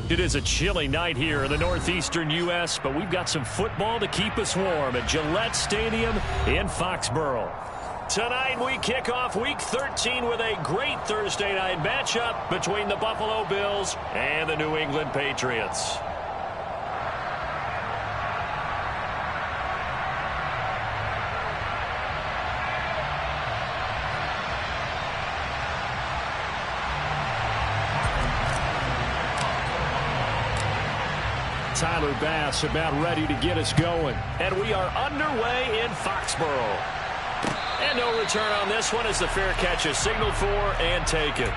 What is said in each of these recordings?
It is a chilly night here in the northeastern U.S., but we've got some football to keep us warm at Gillette Stadium in Foxborough. Tonight we kick off Week 13 with a great Thursday night matchup between the Buffalo Bills and the New England Patriots. Tyler Bass about ready to get us going. And we are underway in Foxborough. And no return on this one as the fair catch is signaled for and taken.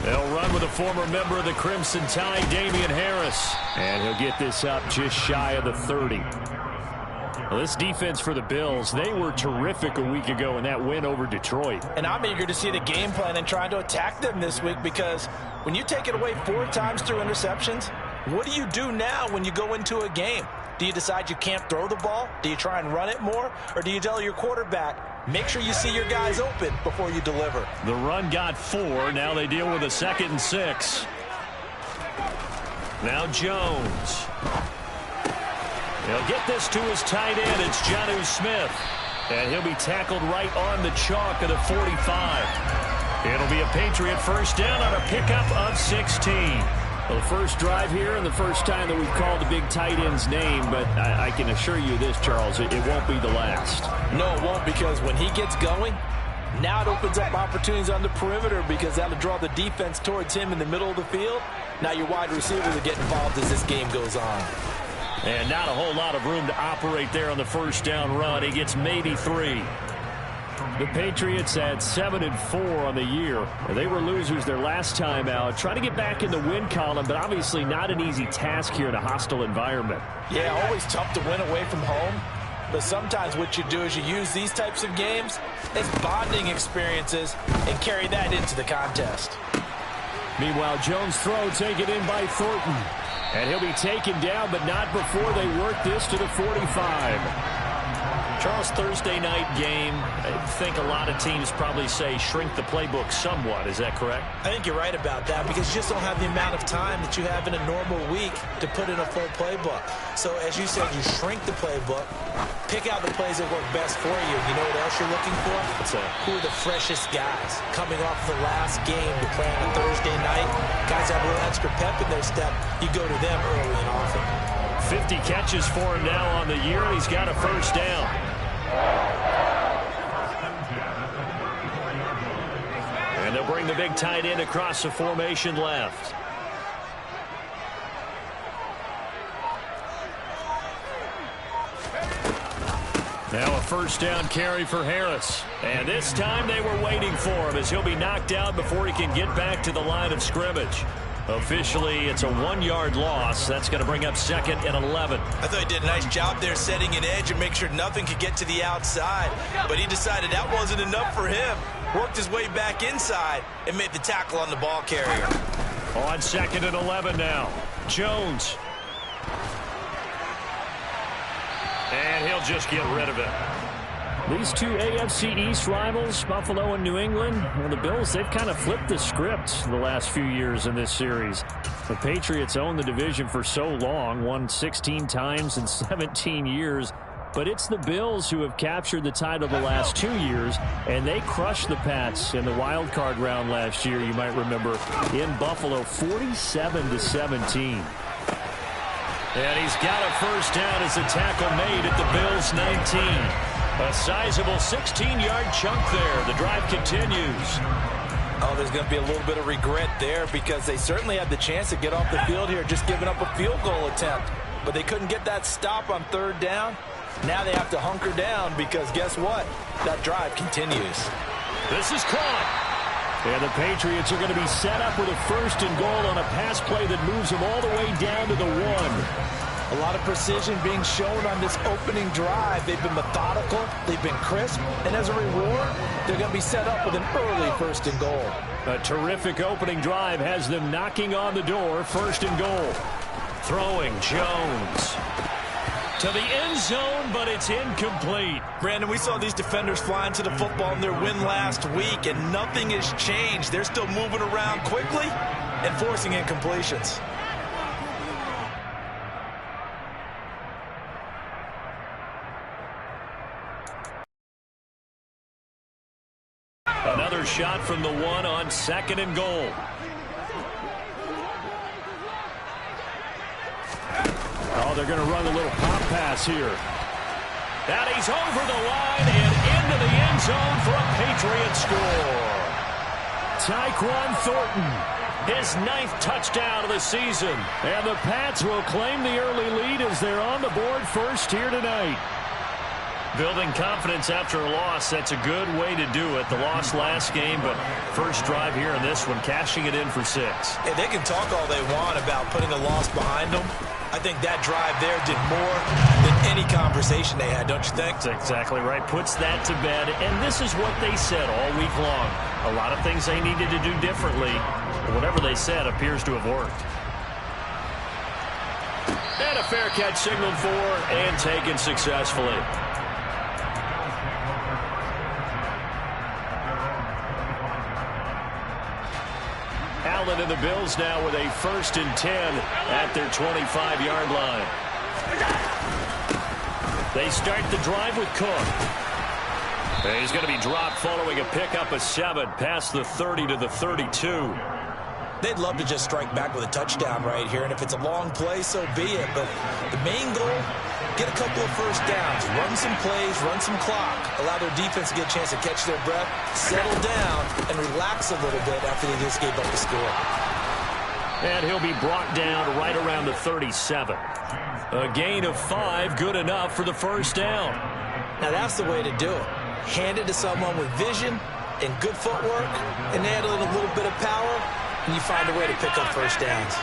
They'll run with a former member of the Crimson Tide, Damian Harris. And he'll get this up just shy of the 30. Well, this defense for the Bills, they were terrific a week ago in that win over Detroit. And I'm eager to see the game plan and trying to attack them this week, because when you take it away 4 times through interceptions, what do you do now when you go into a game? Do you decide you can't throw the ball? Do you try and run it more? Or do you tell your quarterback, make sure you see your guys open before you deliver? The run got 4. Now they deal with a 2nd and 6. Now Jones. He'll get this to his tight end. It's Jonnu Smith. And he'll be tackled right on the chalk of the 45. It'll be a Patriot first down on a pickup of 16. Well, the first drive here and the first time that we've called the big tight end's name, but I can assure you this, Charles, it won't be the last. No, it won't, because when he gets going, now it opens up opportunities on the perimeter, because that'll draw the defense towards him in the middle of the field. Now your wide receivers will get involved as this game goes on. And not a whole lot of room to operate there on the first down run. He gets maybe 3. The Patriots at 7-4 on the year. They were losers their last time out. Trying to get back in the win column, but obviously not an easy task here in a hostile environment. Yeah, always tough to win away from home. But sometimes what you do is you use these types of games as bonding experiences and carry that into the contest. Meanwhile, Jones' throw taken in by Thornton. And he'll be taken down, but not before they work this to the 45. Charles, Thursday night game, I think a lot of teams probably say shrink the playbook somewhat. Is that correct? I think you're right about that, because you just don't have the amount of time that you have in a normal week to put in a full playbook. So, as you said, you shrink the playbook, pick out the plays that work best for you. You know what else you're looking for? Who are the freshest guys coming off the last game to play on a Thursday night? Guys have a little extra pep in their step. You go to them early and often. 50 catches for him now on the year, and he's got a first down. And they'll bring the big tight end across the formation left. Now a first down carry for Harris. And this time they were waiting for him, as he'll be knocked out before he can get back to the line of scrimmage. Officially, it's a 1-yard loss. That's going to bring up 2nd and 11. I thought he did a nice job there setting an edge and make sure nothing could get to the outside. But he decided that wasn't enough for him. Worked his way back inside and made the tackle on the ball carrier. On 2nd and 11 now. Jones. And he'll just get rid of it. These two AFC East rivals, Buffalo and New England, well, the Bills, they've kind of flipped the script the last few years in this series. The Patriots owned the division for so long, won 16 times in 17 years. But it's the Bills who have captured the title the last 2 years, and they crushed the Pats in the wild card round last year, you might remember, in Buffalo, 47-17. And he's got a first down as the tackle made at the Bills' 19. A sizable 16-yard chunk there. The drive continues. Oh, there's going to be a little bit of regret there, because they certainly had the chance to get off the field here, just giving up a field goal attempt. But they couldn't get that stop on 3rd down. Now they have to hunker down, because guess what? That drive continues. This is caught. And the Patriots are going to be set up with a 1st and goal on a pass play that moves them all the way down to the 1. A lot of precision being shown on this opening drive. They've been methodical, they've been crisp, and as a reward, they're going to be set up with an early 1st and goal. A terrific opening drive has them knocking on the door, 1st and goal. Throwing Jones to the end zone, but it's incomplete. Brandon, we saw these defenders flying to the football in their win last week, and nothing has changed. They're still moving around quickly and forcing incompletions. Another shot from the 1 on 2nd and goal. Oh, they're going to run a little pop pass here. And he's over the line and into the end zone for a Patriot score. Tyquan Thornton, his 9th touchdown of the season. And the Pats will claim the early lead as they're on the board first here tonight. Building confidence after a loss, that's a good way to do it. The loss last game, but first drive here in this one, cashing it in for 6. And they can talk all they want about putting a loss behind them. I think that drive there did more than any conversation they had, don't you think? That's exactly right. Puts that to bed, and this is what they said all week long. A lot of things they needed to do differently. Whatever they said appears to have worked. And a fair catch signaled for and taken successfully. Allen and the Bills now with a 1st and 10 at their 25-yard line. They start the drive with Cook. And he's going to be dropped following a pickup of 7 past the 30 to the 32. They'd love to just strike back with a touchdown right here, and if it's a long play, so be it. But the main goal, get a couple of first downs, run some plays, run some clock, allow their defense to get a chance to catch their breath, settle down, and relax a little bit after they just gave up the score. And he'll be brought down right around the 37. A gain of 5, good enough for the first down. Now that's the way to do it. Hand it to someone with vision and good footwork, and add a little bit of power, and you find a way to pick up first downs.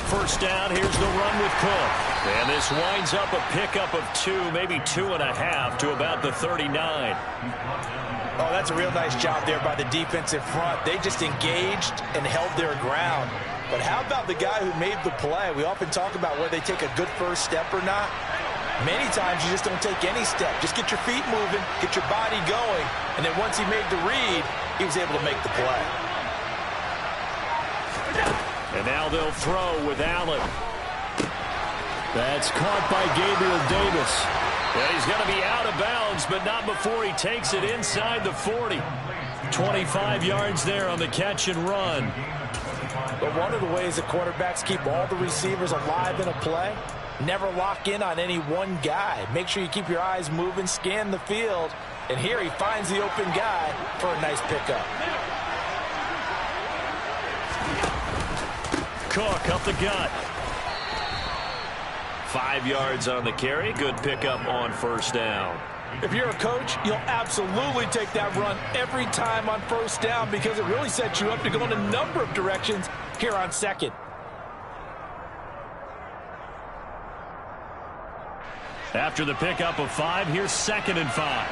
First down, here's the run with Cook. And this winds up a pickup of 2, maybe 2.5 to about the 39. Oh, that's a real nice job there by the defense in front. They just engaged and held their ground. But how about the guy who made the play? We often talk about whether they take a good first step or not. Many times you just don't take any step. Just get your feet moving, get your body going, and then once he made the read, he was able to make the play. And now they'll throw with Allen. That's caught by Gabriel Davis. And he's going to be out of bounds, but not before he takes it inside the 40. 25 yards there on the catch and run. But one of the ways that quarterbacks keep all the receivers alive in a play, never lock in on any one guy. Make sure you keep your eyes moving, scan the field, and here he finds the open guy for a nice pickup. Cook up the gut. 5 yards on the carry. Good pickup on first down. If you're a coach, you'll absolutely take that run every time on first down because it really sets you up to go in a number of directions here on second. After the pickup of 5, here's 2nd and 5.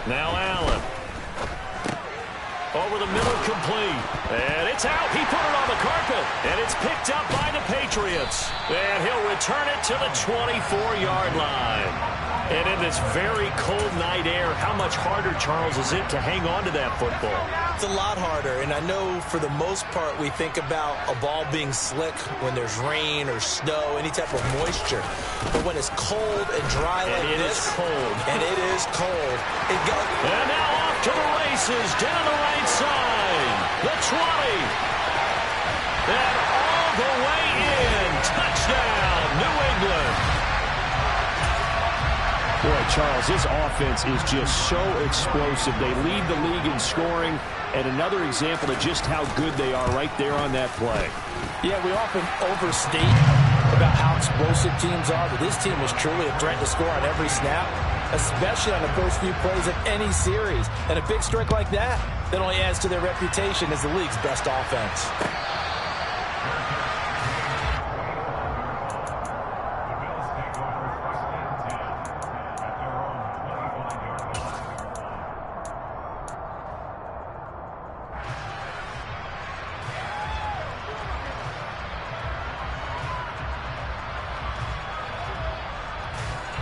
Now Allen. Over the middle, complete. And it's out. He put it on the carpet. And it's picked up by the Patriots. And he'll return it to the 24-yard line. And in this very cold night air, how much harder, Charles, is it to hang on to that football? It's a lot harder, and I know for the most part we think about a ball being slick when there's rain or snow, any type of moisture. But when it's cold and dry like this, and it is cold, it goes. And now off to the races, down the right side, the 20. And all the way in, touchdown, New England. Boy, Charles, this offense is just so explosive. They lead the league in scoring, and another example of just how good they are right there on that play. Yeah, we often overstate about how explosive teams are, but this team is truly a threat to score on every snap, especially on the first few plays of any series. And a big strike like that only adds to their reputation as the league's best offense.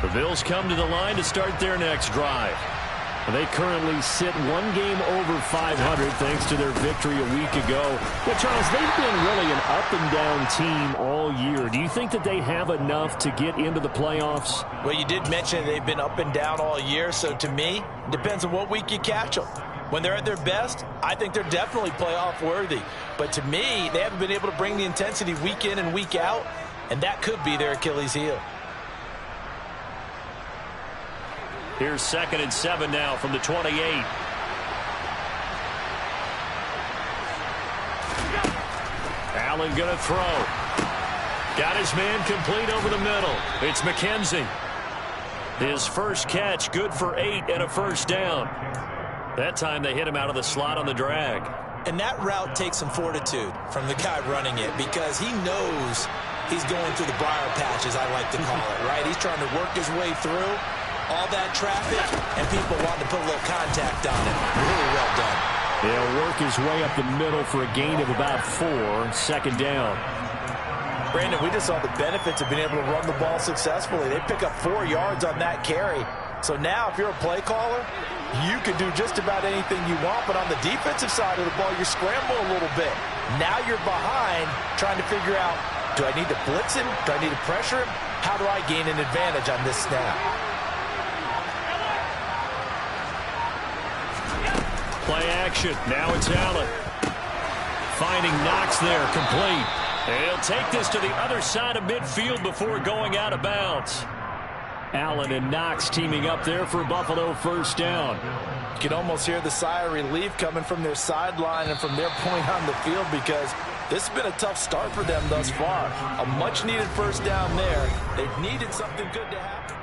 The Bills come to the line to start their next drive. They currently sit one game over 500 thanks to their victory a week ago. But, Charles, they've been really an up-and-down team all year. Do you think that they have enough to get into the playoffs? Well, you did mention they've been up and down all year, so to me, it depends on what week you catch them. When they're at their best, I think they're definitely playoff worthy. But to me, they haven't been able to bring the intensity week in and week out, and that could be their Achilles heel. Here's 2nd and 7 now from the 28. Allen going to throw. Got his man complete over the middle. It's McKenzie. His first catch, good for 8 and a first down. That time they hit him out of the slot on the drag. And that route takes some fortitude from the guy running it because he knows he's going through the briar patch, as I like to call it, right? He's trying to work his way through all that traffic, and people want to put a little contact on it. Really well done. He'll work his way up the middle for a gain of about 4, 2nd down. Brandon, we just saw the benefits of being able to run the ball successfully. They pick up 4 yards on that carry. So now, if you're a play caller, you can do just about anything you want, but on the defensive side of the ball, you're scrambling a little bit. Now you're behind, trying to figure out, do I need to blitz him? Do I need to pressure him? How do I gain an advantage on this snap? Play action. Now it's Allen. Finding Knox there, complete. And he'll take this to the other side of midfield before going out of bounds. Allen and Knox teaming up there for Buffalo first down. You can almost hear the sigh of relief coming from their sideline and from their point on the field because this has been a tough start for them thus far. A much-needed first down there. They've needed something good to happen.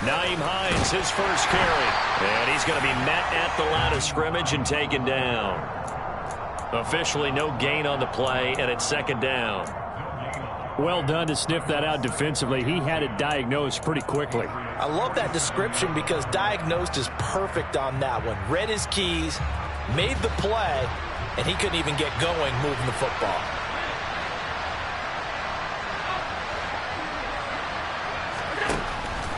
Nyheim Hines, his first carry. And he's going to be met at the line of scrimmage and taken down. Officially no gain on the play, and it's 2nd down. Well done to sniff that out defensively. He had it diagnosed pretty quickly. I love that description because diagnosed is perfect on that one. Read his keys, made the play, and he couldn't even get going moving the football.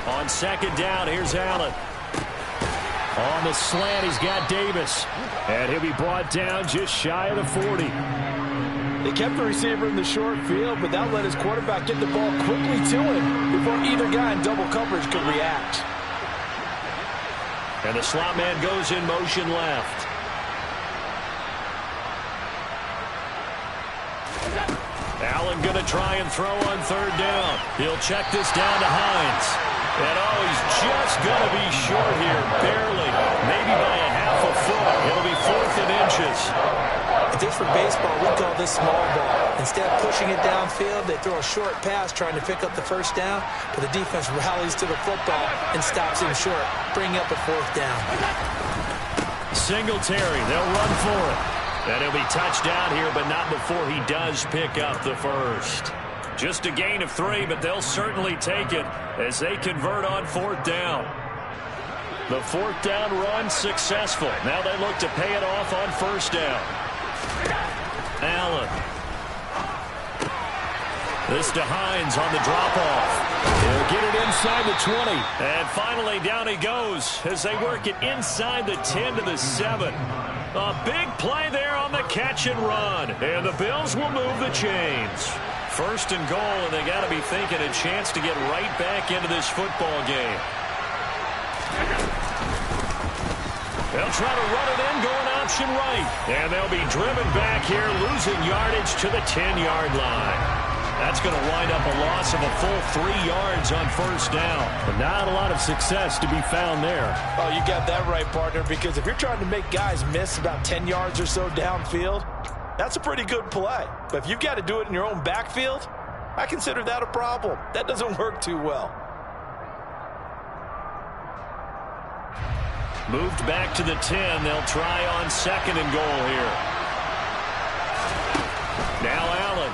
On 2nd down, here's Allen. On the slant, he's got Davis. And he'll be brought down just shy of the 40. They kept the receiver in the short field, but that let his quarterback get the ball quickly to him before either guy in double coverage could react. And the slot man goes in motion left. Allen going to try and throw on 3rd down. He'll check this down to Hines. And he's just going to be short here, barely, maybe by a half a foot. It'll be 4th and inches. If this were baseball, we'd call this small ball. Instead of pushing it downfield, they throw a short pass trying to pick up the first down, but the defense rallies to the football and stops him short, bringing up a 4th down. Singletary, they'll run for it. And he'll be touched down here, but not before he does pick up the first. Just a gain of 3, but they'll certainly take it as they convert on 4th down. The 4th down run successful. Now they look to pay it off on 1st down. Allen. This to Hines on the drop-off. He'll get it inside the 20. And finally down he goes as they work it inside the 10 to the 7. A big play there on the catch and run. And the Bills will move the chains. First and goal, and they got to be thinking a chance to get right back into this football game. They'll try to run it in, going option right. And they'll be driven back here, losing yardage to the 10-yard line. That's going to wind up a loss of a full 3 yards on first down. But not a lot of success to be found there. Oh, you got that right, partner, because if you're trying to make guys miss about 10 yards or so downfield, that's a pretty good play. But if you've got to do it in your own backfield, I consider that a problem. That doesn't work too well. Moved back to the 10. They'll try on second and goal here. Now Allen.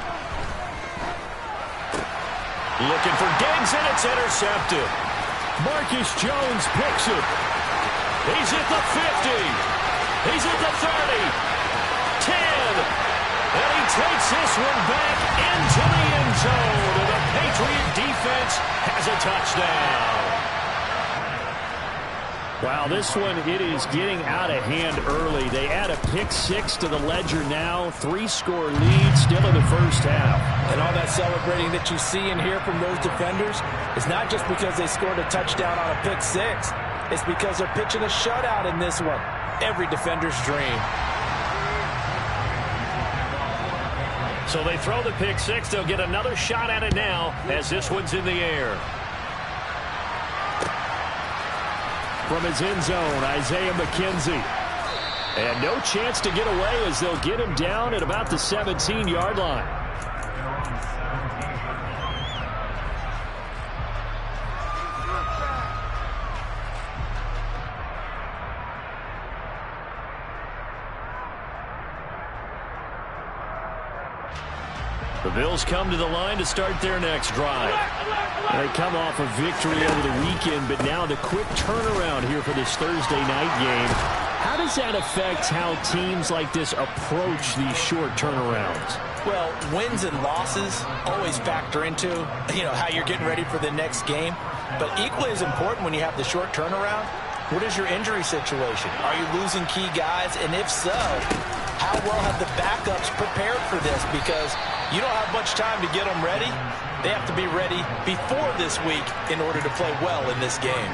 Looking for Diggs, and it's intercepted. Marcus Jones picks it. He's at the 50. He's at the 30. 10. And he takes this one back into the end zone. And the Patriot defense has a touchdown. Wow, this one, it is getting out of hand early. They add a pick 6 to the ledger now. 3-score lead still in the first half. And all that celebrating that you see and hear from those defenders is not just because they scored a touchdown on a pick 6. It's because they're pitching a shutout in this one. Every defender's dream. So they throw the pick 6. They'll get another shot at it now as this one's in the air. From his end zone, Isaiah McKenzie. And no chance to get away as they'll get him down at about the 17-yard line. The Bills come to the line to start their next drive. They come off a victory over the weekend, but now the quick turnaround here for this Thursday night game. How does that affect how teams like this approach these short turnarounds? Well, wins and losses always factor into, how you're getting ready for the next game. But equally as important when you have the short turnaround, what is your injury situation? Are you losing key guys? And if so, how well have the backups prepared for this? Because you don't have much time to get them ready. They have to be ready before this week in order to play well in this game.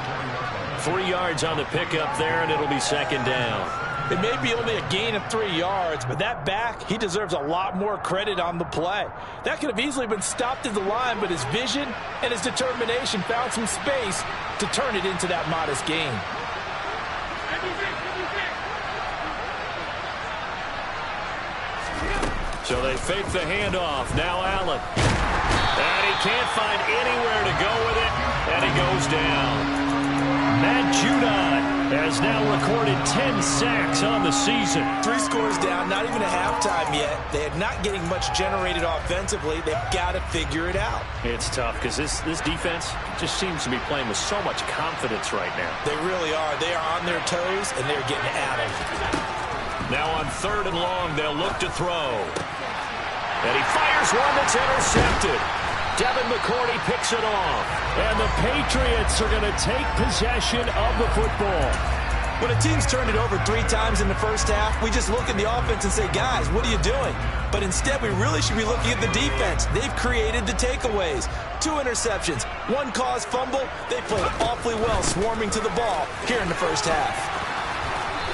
3 yards on the pickup there, and it'll be second down. It may be only a gain of 3 yards, but that back, he deserves a lot more credit on the play. That could have easily been stopped at the line, but his vision and his determination found some space to turn it into that modest gain. So they fake the handoff. Now Allen. And he can't find anywhere to go with it, and he goes down. Matt Judon has now recorded 10 sacks on the season. 3 scores down, not even a halftime yet. They're not getting much generated offensively. They've got to figure it out. It's tough because this defense just seems to be playing with so much confidence right now. They really are. They are on their toes, and they're getting at it. Now on 3rd and long, they'll look to throw. And he fires one that's intercepted. Devin McCourty picks it off. And the Patriots are going to take possession of the football. When a team's turned it over 3 times in the first half, we just look at the offense and say, guys, what are you doing? But instead, we really should be looking at the defense. They've created the takeaways. 2 interceptions, 1 caused fumble. They played awfully well swarming to the ball here in the first half.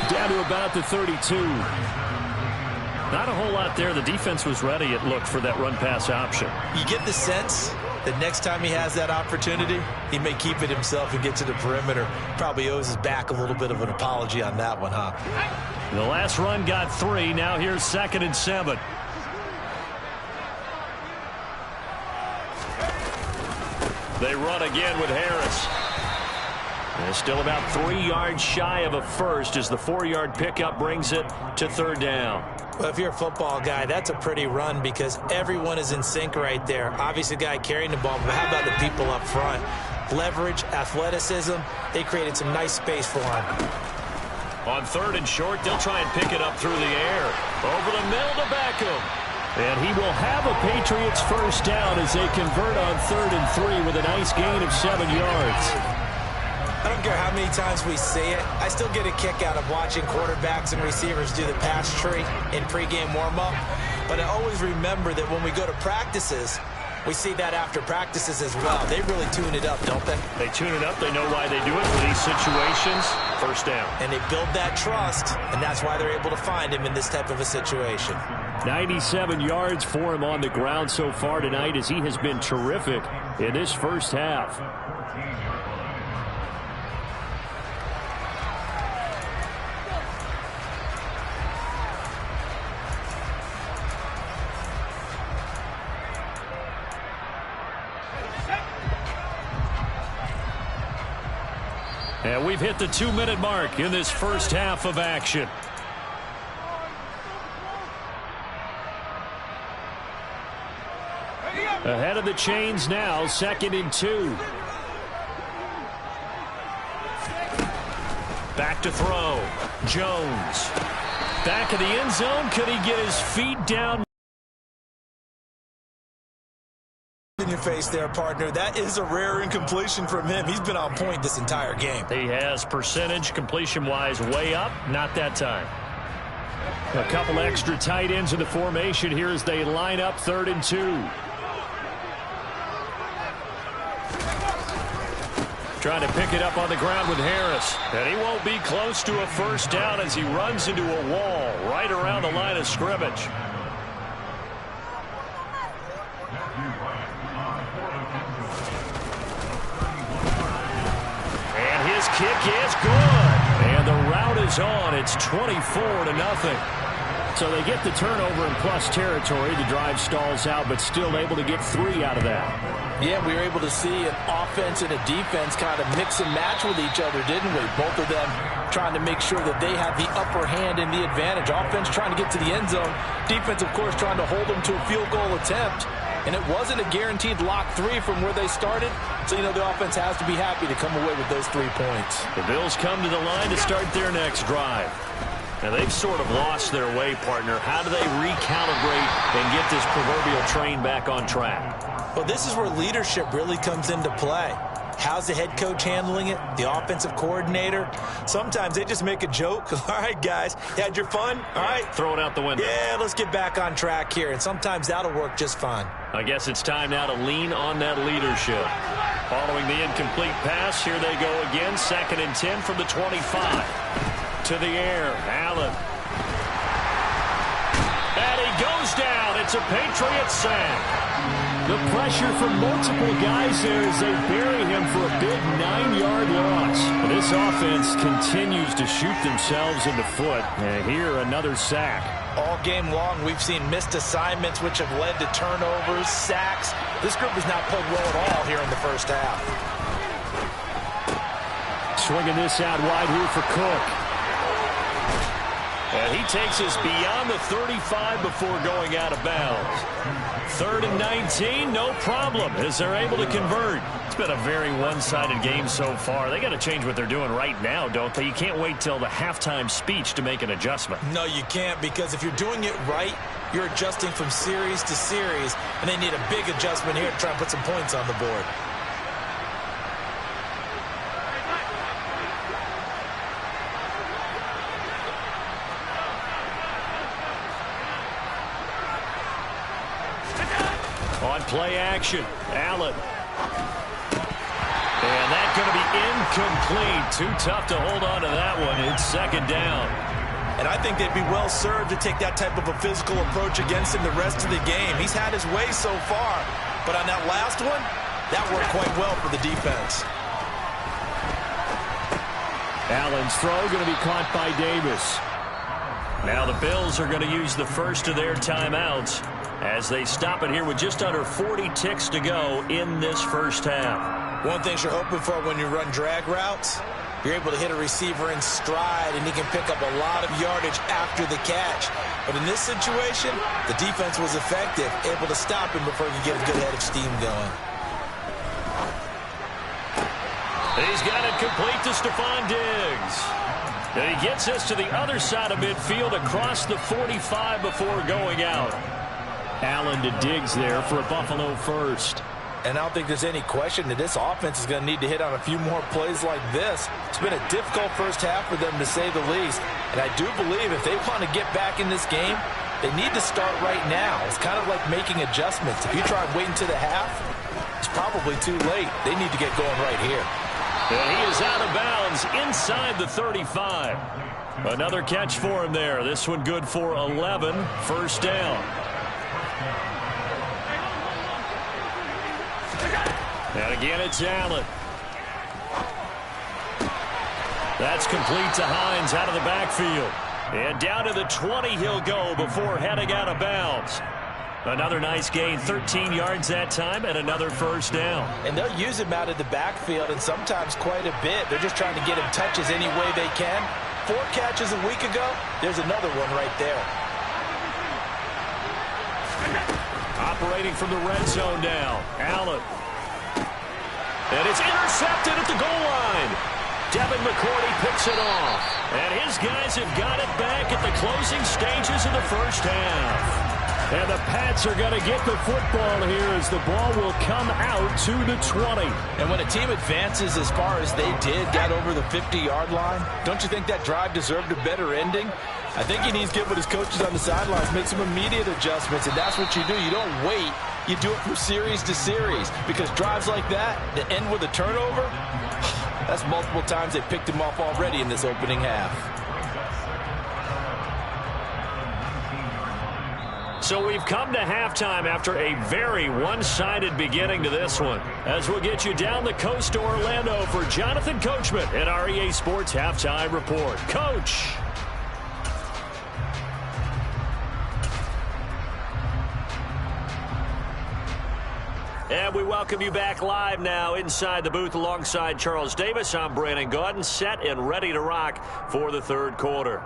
Down to about the 32. Not a whole lot there. The defense was ready, it looked, for that run-pass option. You get the sense that next time he has that opportunity, he may keep it himself and get to the perimeter. Probably owes his back a little bit of an apology on that one, huh? The last run got 3. Now here's 2nd and 7. They run again with Harris. And still about 3 yards shy of a first as the 4-yard pickup brings it to 3rd down. Well, if you're a football guy, that's a pretty run because everyone is in sync right there. Obviously, the guy carrying the ball, but how about the people up front? Leverage, athleticism, they created some nice space for him. On 3rd and short, they'll try and pick it up through the air. Over the middle to Beckham. And he will have a Patriots first down as they convert on 3rd and 3 with a nice gain of 7 yards. I don't care how many times we see it. I still get a kick out of watching quarterbacks and receivers do the pass tree in pregame warm-up. But I always remember that when we go to practices, we see that after practices as well. They really tune it up, don't they? They tune it up. They know why they do it for these situations. First down. And they build that trust, and that's why they're able to find him in this type of a situation. 97 yards for him on the ground so far tonight as he has been terrific in this first half. And we've hit the 2-minute mark in this first half of action. Ahead of the chains now, 2nd and 2. Back to throw. Jones. Back of the end zone. Could he get his feet down? In your face there, partner. That is a rare incompletion from him. He's been on point this entire game. He has percentage completion-wise way up. Not that time. A couple extra tight ends in the formation here as they line up 3rd and 2. Trying to pick it up on the ground with Harris. And he won't be close to a first down as he runs into a wall right around the line of scrimmage. And his kick is good. And the route is on. It's 24-0. So they get the turnover in plus territory. The drive stalls out, but still able to get 3 out of that. Yeah, we were able to see an offense and a defense kind of mix and match with each other, didn't we? Both of them trying to make sure that they have the upper hand and the advantage. Offense trying to get to the end zone. Defense, of course, trying to hold them to a field goal attempt. And it wasn't a guaranteed lock 3 from where they started. So, you know, the offense has to be happy to come away with those 3 points. The Bills come to the line to start their next drive. Now, they've sort of lost their way, partner. How do they recalibrate and get this proverbial train back on track? Well, this is where leadership really comes into play. How's the head coach handling it? The offensive coordinator? Sometimes they just make a joke. All right, guys, you had your fun? All right. Throw it out the window. Yeah, let's get back on track here. And sometimes that'll work just fine. I guess it's time now to lean on that leadership. Following the incomplete pass, here they go again. 2nd and 10 from the 25. To the air, Allen. And he goes down. It's a Patriot sack. The pressure from multiple guys there as they bury him for a big 9-yard loss. This offense continues to shoot themselves in the foot. And here, another sack. All game long, we've seen missed assignments, which have led to turnovers, sacks. This group has not played well at all here in the first half. Swinging this out wide here for Cook. And he takes us beyond the 35 before going out of bounds. 3rd and 19, no problem, as they're able to convert. It's been a very one-sided game so far. They got to change what they're doing right now, don't they? You can't wait till the halftime speech to make an adjustment. No, you can't, because if you're doing it right, you're adjusting from series to series, and they need a big adjustment here to try and put some points on the board. On play action, Allen. And that's going to be incomplete. Too tough to hold on to that one. It's 2nd down. And I think they'd be well served to take that type of a physical approach against him the rest of the game. He's had his way so far, but on that last one, that worked quite well for the defense. Allen's throw going to be caught by Davis. Now the Bills are going to use the first of their timeouts as they stop it here with just under 40 ticks to go in this first half. One thing you're hoping for when you run drag routes, you're able to hit a receiver in stride, and he can pick up a lot of yardage after the catch. But in this situation, the defense was effective, able to stop him before he could get a good head of steam going. He's got it complete to Stephon Diggs. And he gets us to the other side of midfield across the 45 before going out. Allen to Diggs there for a Buffalo first. And I don't think there's any question that this offense is going to need to hit on a few more plays like this. It's been a difficult first half for them, to say the least. And I do believe if they want to get back in this game, they need to start right now. It's kind of like making adjustments. If you try and wait until the half, it's probably too late. They need to get going right here. And he is out of bounds inside the 35. Another catch for him there. This one good for 11. First down. And again, it's Allen. That's complete to Hines out of the backfield. And down to the 20 he'll go before heading out of bounds. Another nice gain, 13 yards that time, and another first down. And they'll use him out of the backfield, and sometimes quite a bit. They're just trying to get him touches any way they can. 4 catches a week ago, there's another one right there. Operating from the red zone now, Allen. And it's intercepted at the goal line. Devin McCourty picks it off. And his guys have got it back at the closing stages of the first half. And the Pats are going to get the football here as the ball will come out to the 20. And when a team advances as far as they did, got over the 50-yard line, don't you think that drive deserved a better ending? I think he needs to get with his coaches on the sidelines, make some immediate adjustments, and that's what you do. You don't wait. You do it from series to series, because drives like that that end with a turnover, that's multiple times they picked him off already in this opening half. So we've come to halftime after a very one-sided beginning to this one. As we'll get you down the coast to Orlando for Jonathan Coachman at our EA Sports Halftime Report. Coach. And we welcome you back live now inside the booth alongside Charles Davis. I'm Brandon Gaudin, set and ready to rock for the third quarter.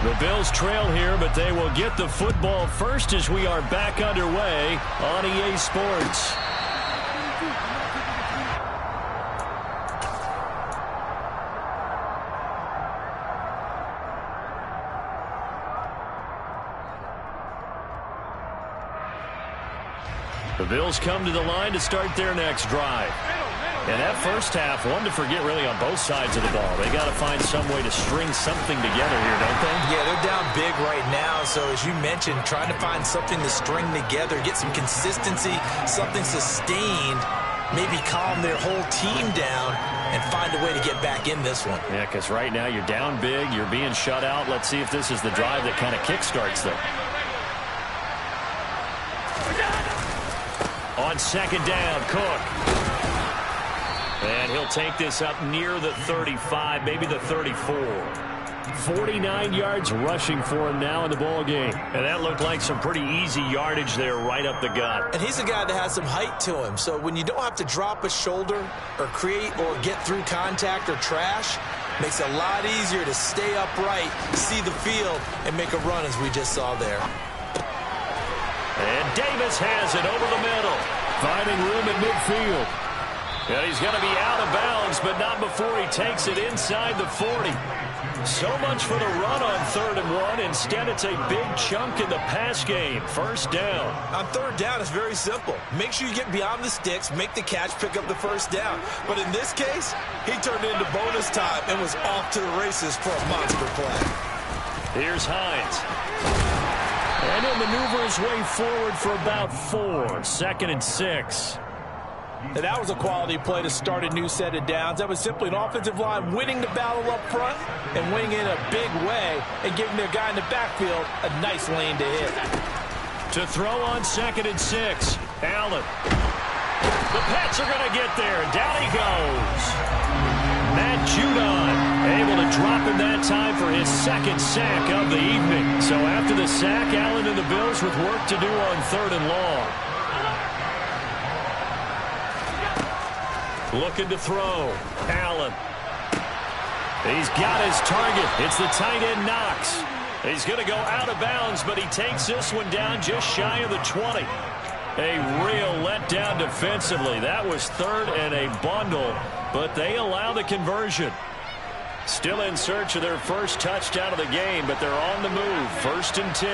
The Bills trail here, but they will get the football first as we are back underway on EA Sports. The Bills come to the line to start their next drive. And that first half, one to forget really on both sides of the ball. They got to find some way to string something together here, don't they? Yeah, they're down big right now. So as you mentioned, trying to find something to string together, get some consistency, something sustained, maybe calm their whole team down and find a way to get back in this one. Yeah, because right now you're down big, you're being shut out. Let's see if this is the drive that kind of kickstarts them. On second down, Cook. And he'll take this up near the 35, maybe the 34. 49 yards rushing for him now in the ball game. And that looked like some pretty easy yardage there right up the gut. And he's a guy that has some height to him. So when you don't have to drop a shoulder or create or get through contact or trash, makes it a lot easier to stay upright, see the field, and make a run as we just saw there. And Davis has it over the middle, finding room at midfield. And he's going to be out of bounds, but not before he takes it inside the 40. So much for the run on 3rd and 1. Instead, it's a big chunk in the pass game. First down. On 3rd down, it's very simple. Make sure you get beyond the sticks, make the catch, pick up the first down. But in this case, he turned into bonus time and was off to the races for a monster play. Here's Hines. And he'll maneuver his way forward for about 4. 2nd and 6. And that was a quality play to start a new set of downs. That was simply an offensive line winning the battle up front and winning in a big way and giving their guy in the backfield a nice lane to hit. To throw on 2nd and 6, Allen. The Pats are going to get there. Down he goes. Matt Judon able to drop him that time for his 2nd sack of the evening. So after the sack, Allen and the Bills with work to do on 3rd and long. Looking to throw. Allen. He's got his target. It's the tight end Knox. He's going to go out of bounds, but he takes this one down just shy of the 20. A real letdown. down defensively. That was third and a bundle, but they allow the conversion. Still in search of their first touchdown of the game, but they're on the move. 1st and 10.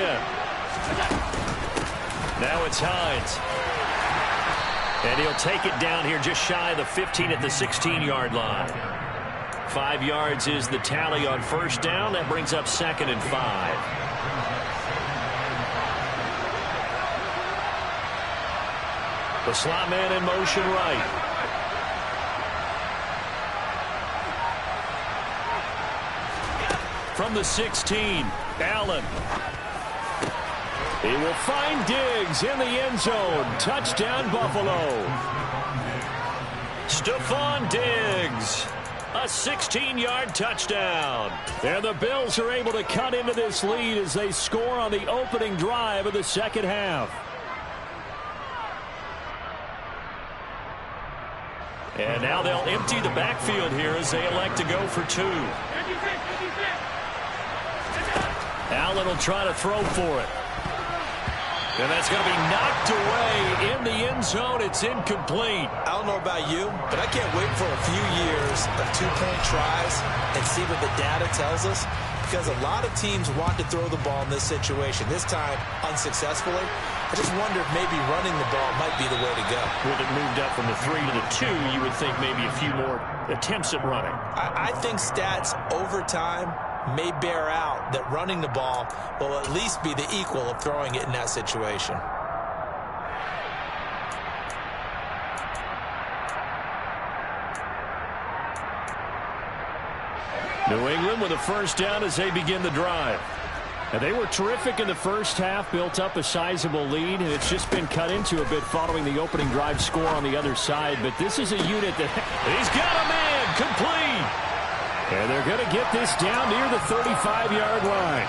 Now it's Hines. And he'll take it down here just shy of the 15 at the 16-yard line. 5 yards is the tally on first down. That brings up 2nd and 5. The slot man in motion right. From the 16, Allen. He will find Diggs in the end zone. Touchdown, Buffalo. Stephon Diggs. A 16-yard touchdown. And the Bills are able to cut into this lead as they score on the opening drive of the second half. And now they'll empty the backfield here as they elect to go for 2. Allen will try to throw for it. And that's going to be knocked away in the end zone. It's incomplete. I don't know about you, but I can't wait for a few years of 2-point tries and see what the data tells us, because a lot of teams want to throw the ball in this situation. This time, unsuccessfully. I just wonder if maybe running the ball might be the way to go. With it moved up from the 3 to the 2, you would think maybe a few more attempts at running. I think stats over time may bear out that running the ball will at least be the equal of throwing it in that situation. New England with a first down as they begin the drive. And they were terrific in the first half, built up a sizable lead, and it's just been cut into a bit following the opening drive score on the other side. But this is a unit that he's got a man complete. And they're going to get this down near the 35-yard line.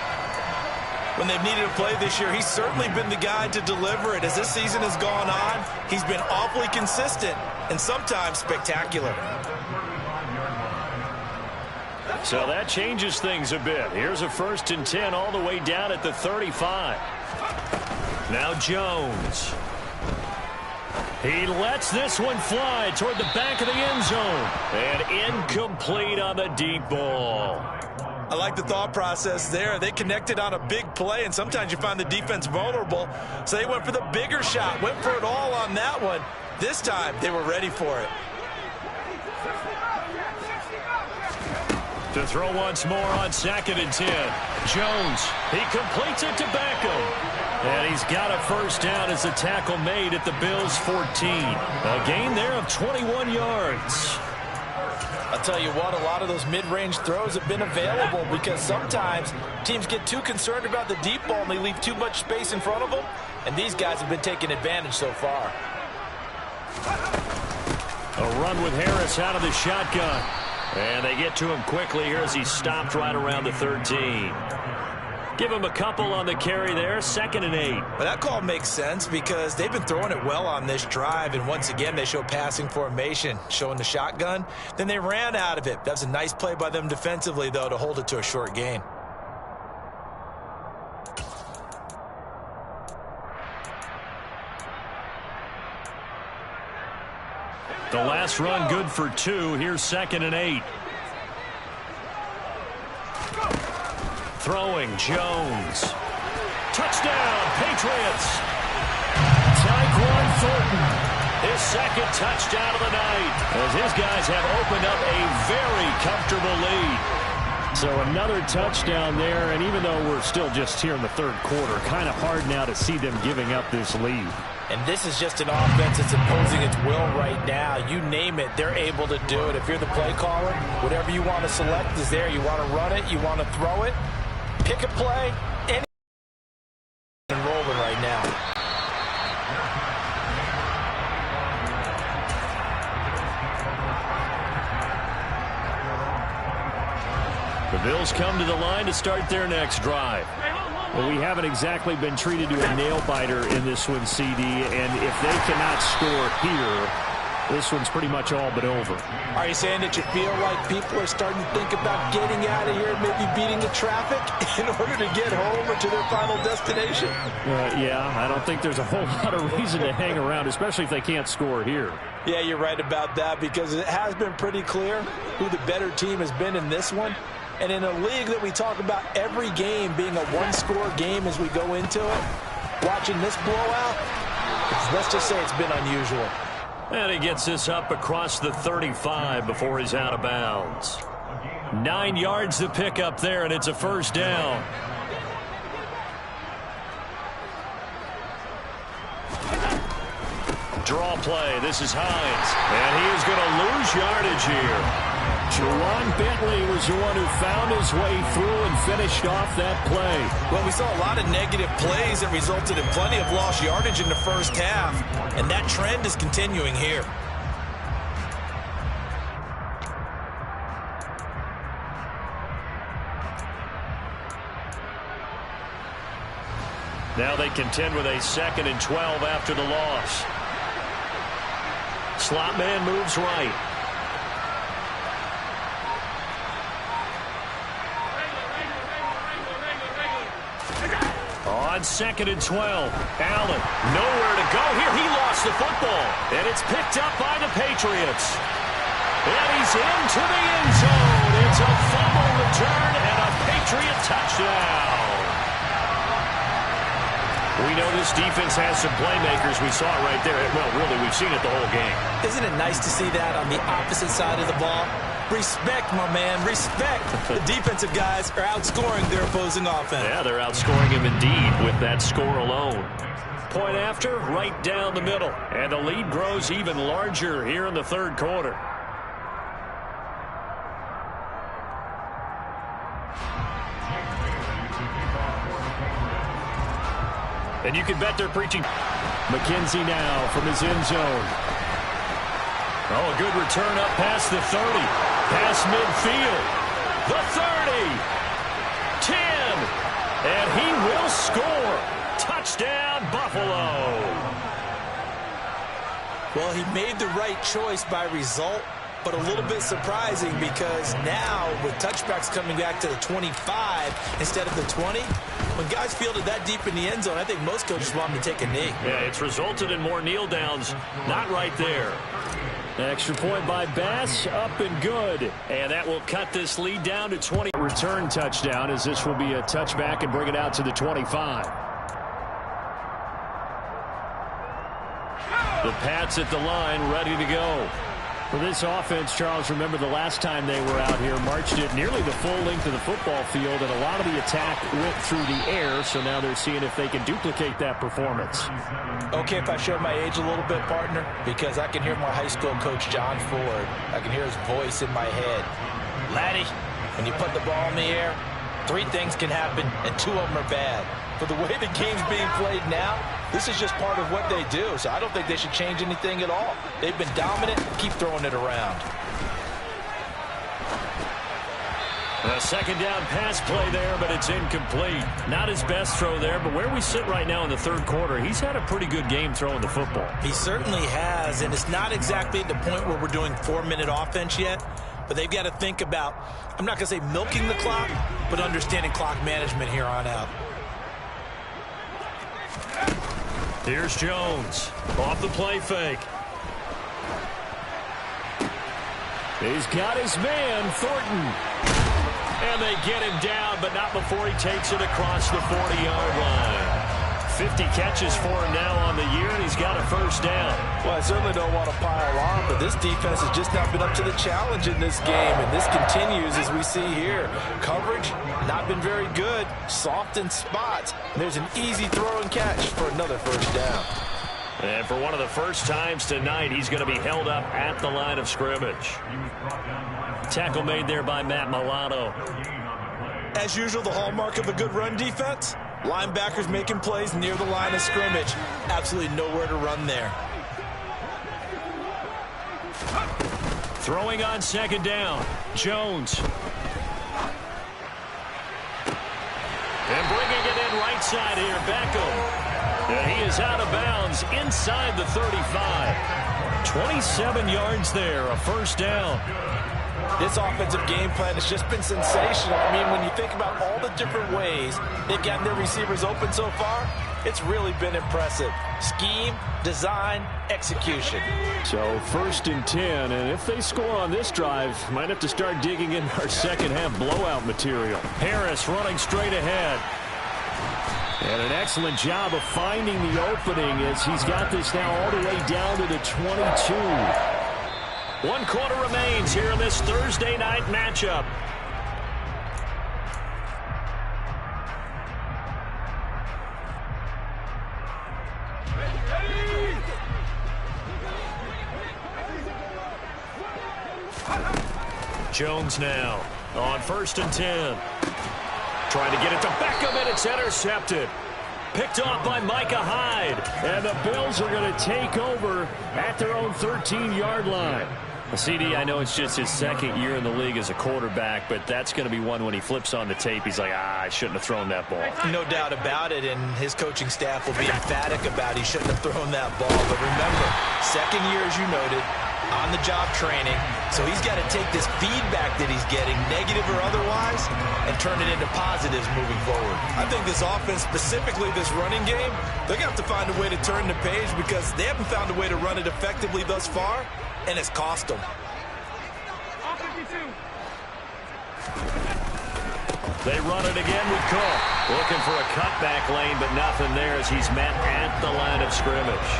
When they've needed a play this year, he's certainly been the guy to deliver it. As this season has gone on, he's been awfully consistent and sometimes spectacular. So that changes things a bit. Here's a 1st and 10 all the way down at the 35. Now Jones. He lets this one fly toward the back of the end zone. And incomplete on the deep ball. I like the thought process there. They connected on a big play, and sometimes you find the defense vulnerable. So they went for the bigger shot, went for it all on that one. This time, they were ready for it. To throw once more on 2nd and 10. Jones, he completes it to Beckham. And he's got a first down as the tackle made at the Bills' 14. A gain there of 21 yards. I'll tell you what, a lot of those mid-range throws have been available because sometimes teams get too concerned about the deep ball and they leave too much space in front of them. And these guys have been taking advantage so far. A run with Harris out of the shotgun. And they get to him quickly here as he stopped right around the 13. Give him a couple on the carry there. 2nd and 8. But that call makes sense because they've been throwing it well on this drive. And once again, they show passing formation, showing the shotgun. Then they ran out of it. That was a nice play by them defensively, though, to hold it to a short gain. The last run good for 2. Here's 2nd and 8. Throwing, Jones. Touchdown, Patriots. Tyquan Thornton, his 2nd touchdown of the night, as his guys have opened up a very comfortable lead. So another touchdown there, and even though we're still just here in the 3rd quarter, kind of hard now to see them giving up this lead. And this is just an offense that's imposing its will right now. You name it, they're able to do it. If you're the play caller, whatever you want to select is there. You want to run it, you want to throw it. Pick a play, and rolling right now. The Bills come to the line to start their next drive. Well, we haven't exactly been treated to a nail-biter in this one, CD, and if they cannot score here, This one's pretty much all but over. Are you saying that you feel like people are starting to think about getting out of here, maybe beating the traffic in order to get home or to their final destination? Yeah, I don't think there's a whole lot of reason to hang around, especially if they can't score here. Yeah, you're right about that, because it has been pretty clear who the better team has been in this one. And in a league that we talk about every game being a one-score game as we go into it, watching this blowout, let's just say it's been unusual. And he gets this up across the 35 before he's out of bounds. 9 yards to pick up there, and it's a first down. Draw play. This is Hines. And he is going to lose yardage here. Juwan Bentley was the one who found his way through and finished off that play. Well, we saw a lot of negative plays that resulted in plenty of lost yardage in the first half, and that trend is continuing here. Now they contend with a 2nd and 12 after the loss. Slot man moves right. On 2nd and 12, Allen, nowhere to go here. He lost the football, and it's picked up by the Patriots. And he's into the end zone. It's a fumble return and a Patriot touchdown. We know this defense has some playmakers. We saw it right there. Well, really, we've seen it the whole game. Isn't it nice to see that on the opposite side of the ball? Respect, my man, respect. The defensive guys are outscoring their opposing offense. Yeah, they're outscoring him indeed with that score alone. Point after, right down the middle. And the lead grows even larger here in the third quarter. And you can bet they're preaching. McKenzie now from his end zone. Oh, a good return up past the 30. Past midfield. The 30. 10. And he will score. Touchdown, Buffalo. Well, he made the right choice by result, but a little bit surprising because now with touchbacks coming back to the 25 instead of the 20, when guys fielded that deep in the end zone, I think most coaches want them to take a knee. Yeah, it's resulted in more kneel downs. Not right there. Extra point by Bass, up and good. And that will cut this lead down to 20. Return touchdown, as this will be a touchback and bring it out to the 25. The Pats at the line, ready to go. For this offense, Charles, remember the last time they were out here, marched it nearly the full length of the football field, and a lot of the attack went through the air, so now they're seeing if they can duplicate that performance. Okay, if I show my age a little bit, partner, because I can hear my high school coach, John Ford. I can hear his voice in my head. Laddie, when you put the ball in the air, 3 things can happen, and 2 of them are bad. But the way the game's being played now, this is just part of what they do, so I don't think they should change anything at all. They've been dominant. Keep throwing it around. A second down pass play there, but it's incomplete. Not his best throw there, but where we sit right now in the third quarter, he's had a pretty good game throwing the football. He certainly has, and it's not exactly at the point where we're doing 4-minute offense yet, but they've got to think about, I'm not going to say milking the clock, but understanding clock management here on out. Here's Jones. Off the play fake. He's got his man, Thornton. And they get him down, but not before he takes it across the 40-yard line. 50 catches for him now on the year, and he's got a first down. Well, I certainly don't want to pile on, but this defense has just not been up to the challenge in this game, and this continues as we see here. Coverage, not been very good. Soft in spots. And there's an easy throw and catch for another first down. And for one of the first times tonight, he's going to be held up at the line of scrimmage. Tackle made there by Matt Milano. As usual, the hallmark of a good run defense, linebackers making plays near the line of scrimmage. Absolutely nowhere to run there. Throwing on second down, Jones. And bringing it in right side here, Beckham. And he is out of bounds inside the 35. 27 yards there, a first down. This offensive game plan has just been sensational. I mean, when you think about all the different ways they've gotten their receivers open so far, it's really been impressive. Scheme, design, execution. So 1st and 10, and if they score on this drive, might have to start digging in our second half blowout material. Harris running straight ahead. And an excellent job of finding the opening as he's got this now all the way down to the 22. 1 quarter remains here in this Thursday night matchup. Jones now on 1st and 10. Trying to get it to Beckham, and it's intercepted. Picked off by Micah Hyde. And the Bills are going to take over at their own 13-yard line. CD, I know it's just his 2nd year in the league as a quarterback, but that's going to be one when he flips on the tape, he's like, I shouldn't have thrown that ball. No doubt about it, and his coaching staff will be emphatic about he shouldn't have thrown that ball. But remember, 2nd year, as you noted, on-the-job training, so he's got to take this feedback that he's getting, negative or otherwise, and turn it into positives moving forward. I think this offense, specifically this running game, they're going to have to find a way to turn the page because they haven't found a way to run it effectively thus far, and it's cost them. They run it again with Cook. Looking for a cutback lane, but nothing there as he's met at the line of scrimmage.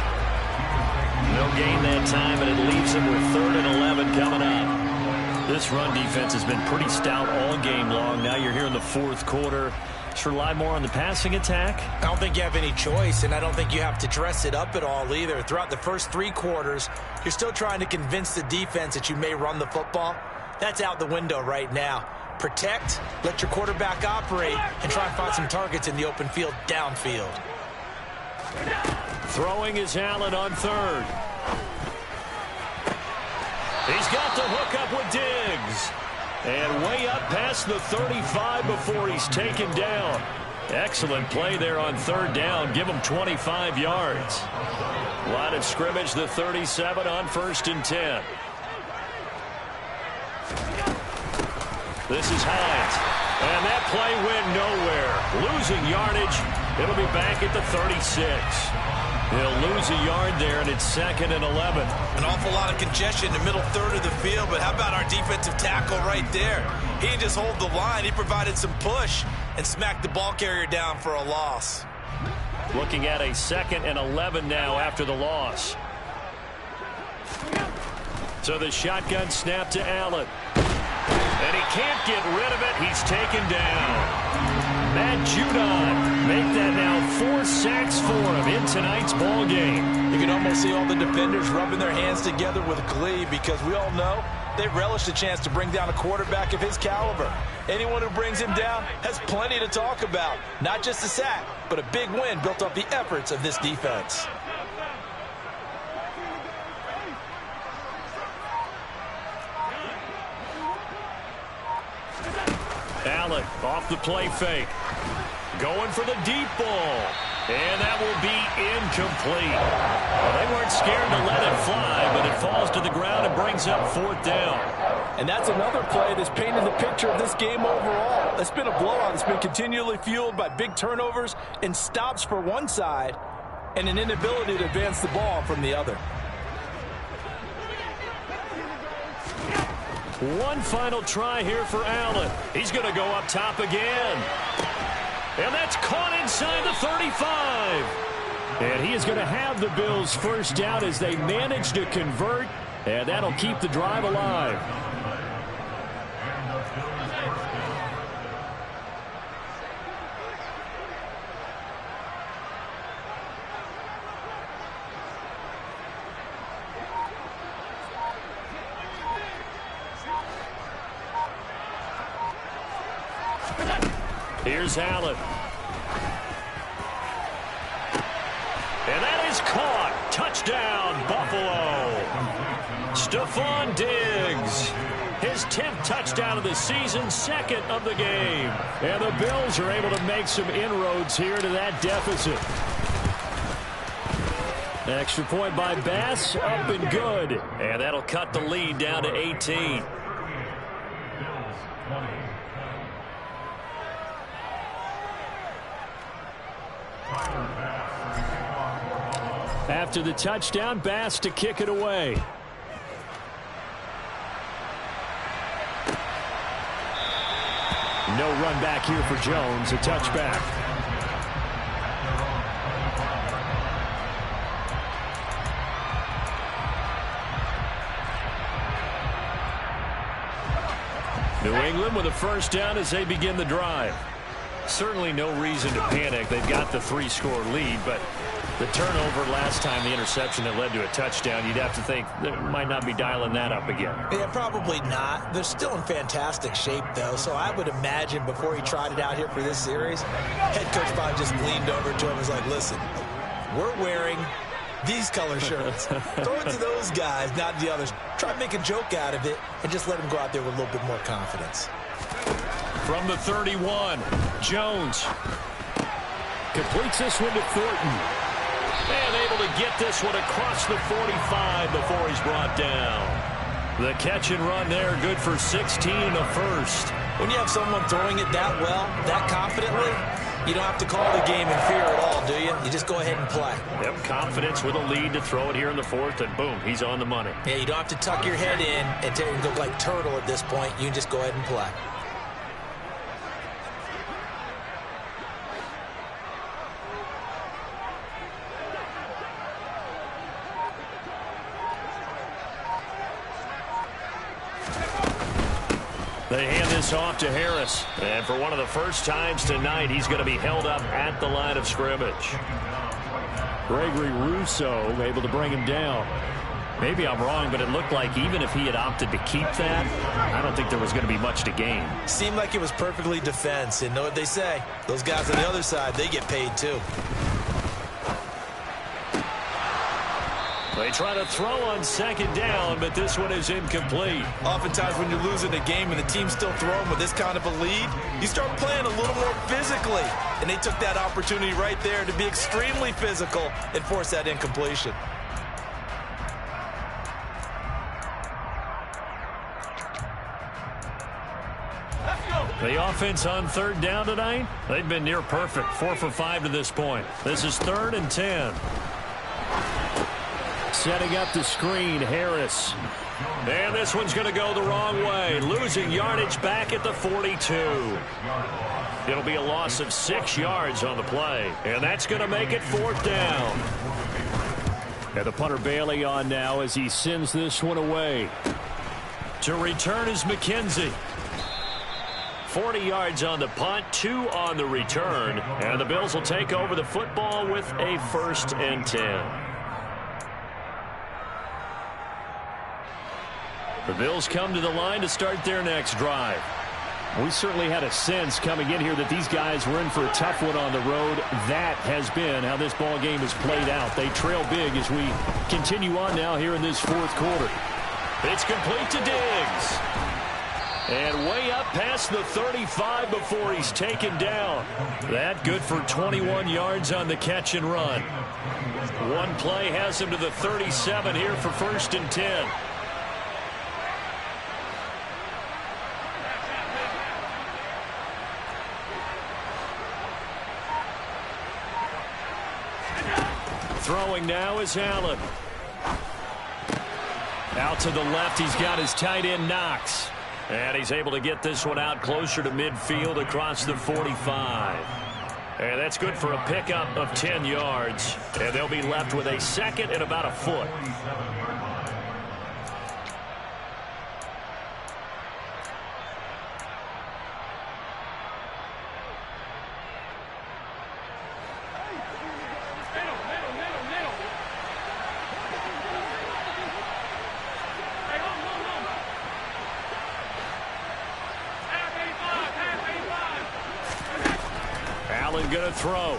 No gain that time, and it leaves him with 3rd and 11 coming up. This run defense has been pretty stout all game long. Now you're here in the 4th quarter. Just rely more on the passing attack. I don't think you have any choice, and I don't think you have to dress it up at all either. Throughout the first 3 quarters, you're still trying to convince the defense that you may run the football. That's out the window right now. Protect, let your quarterback operate, and try and find some targets in the open field downfield. Throwing is Allen on 3rd. He's got the hook up with Diggs. And way up past the 35 before he's taken down. Excellent play there on 3rd down. Give him 25 yards. Line of scrimmage, the 37 on 1st and 10. This is Hines. And that play went nowhere. Losing yardage. It'll be back at the 36. He'll lose a yard there, and it's 2nd and 11. An awful lot of congestion in the middle 3rd of the field, but how about our defensive tackle right there? He didn't just hold the line. He provided some push and smacked the ball carrier down for a loss. Looking at a 2nd and 11 now after the loss. So the shotgun snap to Allen. And he can't get rid of it. He's taken down. Matt Judon make that now 4 sacks for him in tonight's ball game. You can almost see all the defenders rubbing their hands together with glee because we all know they relish the chance to bring down a quarterback of his caliber. Anyone who brings him down has plenty to talk about. Not just a sack, but a big win built off the efforts of this defense. Allen off the play fake. Going for the deep ball. And that will be incomplete. Well, they weren't scared to let it fly, but it falls to the ground and brings up 4th down. And that's another play that's painted the picture of this game overall. It's been a blowout. It's been continually fueled by big turnovers and stops for one side and an inability to advance the ball from the other. One final try here for Allen. He's going to go up top again. And that's caught inside the 35. And he is going to have the Bills' first down as they manage to convert. And that'll keep the drive alive. Here's Allen. And that is caught. Touchdown, Buffalo. Stephon Diggs. His 10th touchdown of the season, 2nd of the game. And the Bills are able to make some inroads here to that deficit. Extra point by Bass, up and good. And that'll cut the lead down to 18. After the touchdown, Bass to kick it away. No run back here for Jones, a touchback. New England with a first down as they begin the drive. Certainly no reason to panic. They've got the 3-score lead, but the turnover last time, the interception that led to a touchdown, you'd have to think they might not be dialing that up again. Yeah, probably not. They're still in fantastic shape, though, so I would imagine before he tried it out here for this series, head coach probably just leaned over to him and was like, listen, we're wearing these color shirts. Throw it to those guys, not the others. Try to make a joke out of it and just let them go out there with a little bit more confidence. From the 31, Jones completes this one to Thornton. And able to get this one across the 45 before he's brought down. The catch and run there, good for 16 and a first. When you have someone throwing it that well, that confidently, you don't have to call the game in fear at all, do you? You just go ahead and play. Yep, confidence with a lead to throw it here in the fourth, and boom, he's on the money. Yeah, you don't have to tuck your head in and look like turtle at this point. You can just go ahead and play. They hand this off to Harris. And for one of the first times tonight, he's going to be held up at the line of scrimmage. Gregory Rousseau able to bring him down. Maybe I'm wrong, but it looked like even if he had opted to keep that, I don't think there was going to be much to gain. Seemed like it was perfectly defense. And know what they say? Those guys on the other side, they get paid too. They try to throw on second down, but this one is incomplete. Oftentimes when you're losing a game and the team's still throwing with this kind of a lead, you start playing a little more physically. And they took that opportunity right there to be extremely physical and force that incompletion. The offense on third down tonight, they've been near perfect, 4 for 5 to this point. This is 3rd and 10. Setting up the screen, Harris. And this one's going to go the wrong way. Losing yardage back at the 42. It'll be a loss of 6 yards on the play. And that's going to make it 4th down. And the punter Bailey on now as he sends this one away. To return is McKenzie. 40 yards on the punt, 2 on the return. And the Bills will take over the football with a 1st and 10. The Bills come to the line to start their next drive. We certainly had a sense coming in here that these guys were in for a tough one on the road. That has been how this ball game has played out. They trail big as we continue on now here in this 4th quarter. It's complete to Diggs. And way up past the 35 before he's taken down. That good for 21 yards on the catch and run. One play has him to the 37 here for 1st and 10. Throwing now is Allen. Out to the left, he's got his tight end Knox. And he's able to get this one out closer to midfield across the 45. And that's good for a pickup of 10 yards. And they'll be left with a 2nd and about a foot. Going to throw.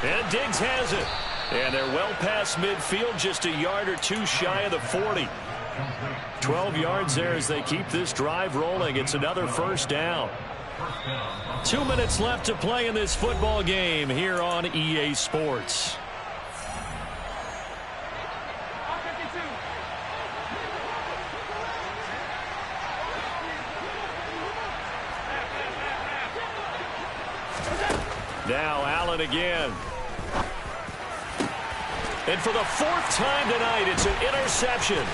And Diggs has it. And they're well past midfield, just a yard or 2 shy of the 40. 12 yards there as they keep this drive rolling. It's another 1st down. 2 minutes left to play in this football game here on EA Sports. Now Allen again. And for the fourth time tonight, it's an interception.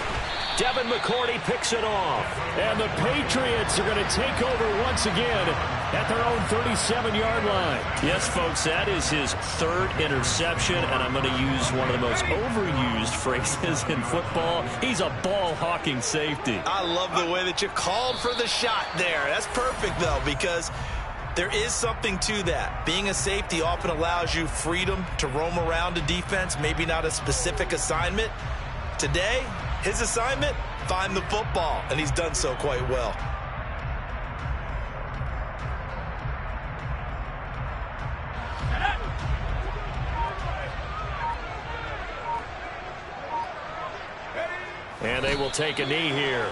Devin McCourty picks it off. And the Patriots are going to take over once again at their own 37-yard line. Yes, folks, that is his third interception, and I'm going to use one of the most overused phrases in football. He's a ball-hawking safety. I love the way that you called for the shot there. That's perfect, though, because there is something to that. Being a safety often allows you freedom to roam around a defense, maybe not a specific assignment. Today, his assignment, find the football, and he's done so quite well. And they will take a knee here.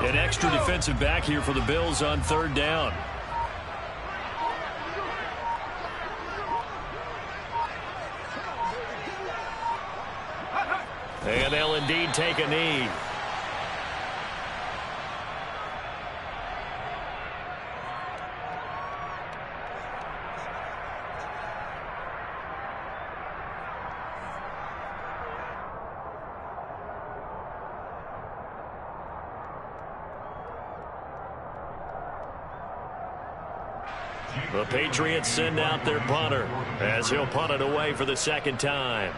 An extra defensive back here for the Bills on third down. And they'll indeed take a knee. The Patriots send out their punter as he'll punt it away for the second time.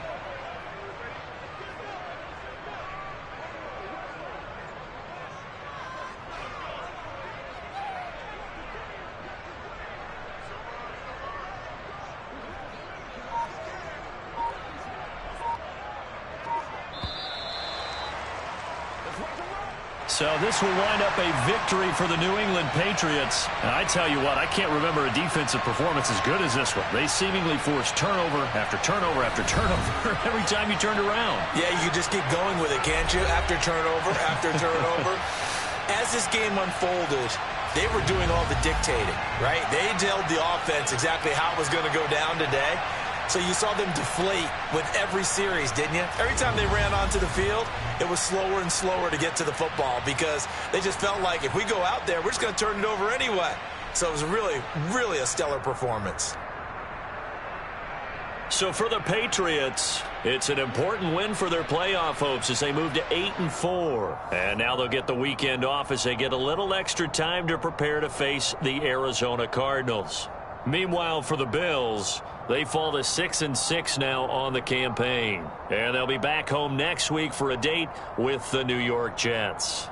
So this will wind up a victory for the New England Patriots. And I tell you what, I can't remember a defensive performance as good as this one. They seemingly forced turnover after turnover after turnover every time you turned around. Yeah, you can just keep going with it, can't you? After turnover, after turnover. As this game unfolded, they were doing all the dictating, right? They told the offense exactly how it was going to go down today. So you saw them deflate with every series, didn't you? Every time they ran onto the field, it was slower and slower to get to the football because they just felt like if we go out there, we're just going to turn it over anyway. So it was really, really a stellar performance. So for the Patriots, it's an important win for their playoff hopes as they move to 8-4. And now they'll get the weekend off as they get a little extra time to prepare to face the Arizona Cardinals. Meanwhile, for the Bills, they fall to 6-6 now on the campaign. And they'll be back home next week for a date with the New York Jets.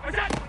Attack!